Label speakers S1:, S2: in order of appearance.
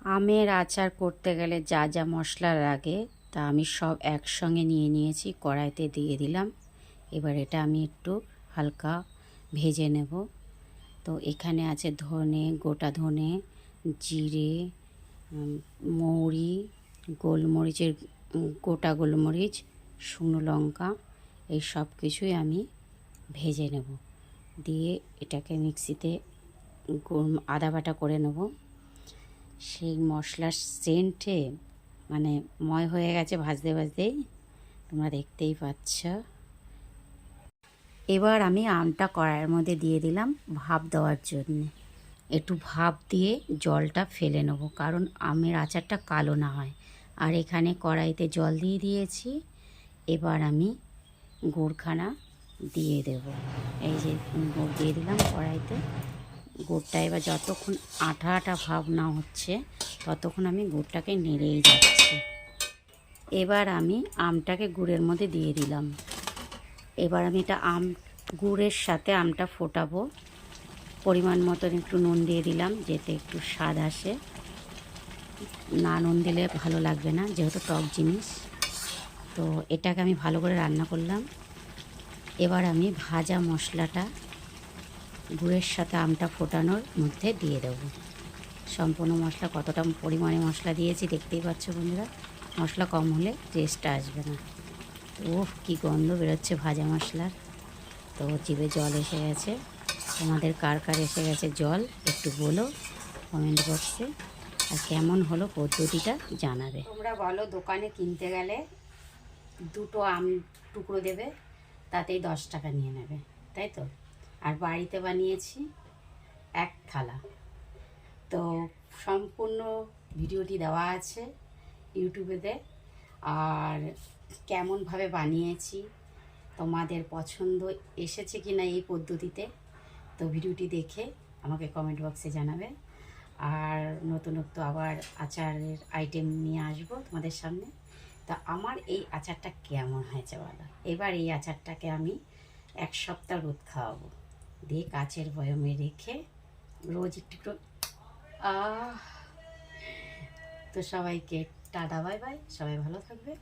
S1: আমের আচার করতে গেলে যা যা মশলা লাগে তা আমি সব একসঙ্গে নিয়ে নিয়েছি, কড়াইতে দিয়ে দিলাম। এবার এটা আমি একটু হালকা ভেজে নেব। তো এখানে আছে ধনে, গোটা ধনে, জিরে, মৌরি, গোলমরিচের গোটা গোলমরিচ, শুকনো লঙ্কা, এই সব কিছুই আমি ভেজে নেব। দিয়ে এটাকে মিক্সিতে আদা বাটা করে নেব। সেই মশলার সেন্টে মানে ময় হয়ে গেছে ভাজতে ভাজতেই, তোমরা দেখতেই পাচ্ছ। এবার আমি আমটা কড়াইয়ের মধ্যে দিয়ে দিলাম ভাপ দেওয়ার জন্যে। একটু ভাপ দিয়ে জলটা ফেলে নেব, কারণ আমের আচারটা কালো না হয়। আর এখানে কড়াইতে জল দিয়ে দিয়েছি। এবার আমি গুড়খানা দিয়ে দেব। এই যে গুড় দিয়ে দিলাম কড়াইতে। গুড়টা এবার যতক্ষণ আঠা আঠা ভাব না হচ্ছে ততক্ষণ আমি গুড়টাকে নেড়েই যাচ্ছি। এবার আমি আমটাকে গুড়ের মধ্যে দিয়ে দিলাম। এবার আমি এটা গুড়ের সাথে আমটা ফোটাবো। পরিমাণ মতন একটু নুন দিয়ে দিলাম, যাতে একটু স্বাদ আসে। না নুন দিলে ভালো লাগবে না, যেহেতু টক জিনিস। তো এটাকে আমি ভালো করে রান্না করলাম। এবার আমি ভাজা মশলাটা গুড়ের সাথে আমটা ফোটানোর মধ্যে দিয়ে দেব। সম্পূর্ণ মশলা কতটা পরিমাণে মশলা দিয়েছি দেখতেই পাচ্ছ বন্ধুরা। মশলা কম হলে টেস্টটা আসবে না। ওহ, কী গন্ধ বেরোচ্ছে ভাজা মশলার। তো জিভে জল এসে গেছে। তোমাদের কার কার এসে গেছে জল একটু বলো কমেন্ট বক্সে। আর কেমন হলো পদ্ধতিটা জানাবে। তোমরা বলো, দোকানে কিনতে গেলে দুটো আম টুকরো দেবে, তাতেই 10 টাকা নিয়ে নেবে, তাই তো? আর বাড়িতে বানিয়েছি এক থালা। তো সম্পূর্ণ ভিডিওটি দেওয়া আছে ইউটিউবেতে। আর কেমনভাবে বানিয়েছি, তোমাদের পছন্দ এসেছে কি না এই পদ্ধতিতে, তো ভিডিওটি দেখে আমাকে কমেন্ট বক্সে জানাবে। আর নতুনত্ব আবার আচারের আইটেম নিয়ে আসবো তোমাদের সামনে। তা আমার এই আচারটা কেমন হয়েছে বলো। এবার এই আচারটাকে আমি 1 সপ্তাহ রোদ খাওয়াবো, দিয়ে কাচের বয়মে রেখে রোজ একটু একটু। তো সবাইকে টাটা, বাই বাই, সবাই ভালো থাকবে।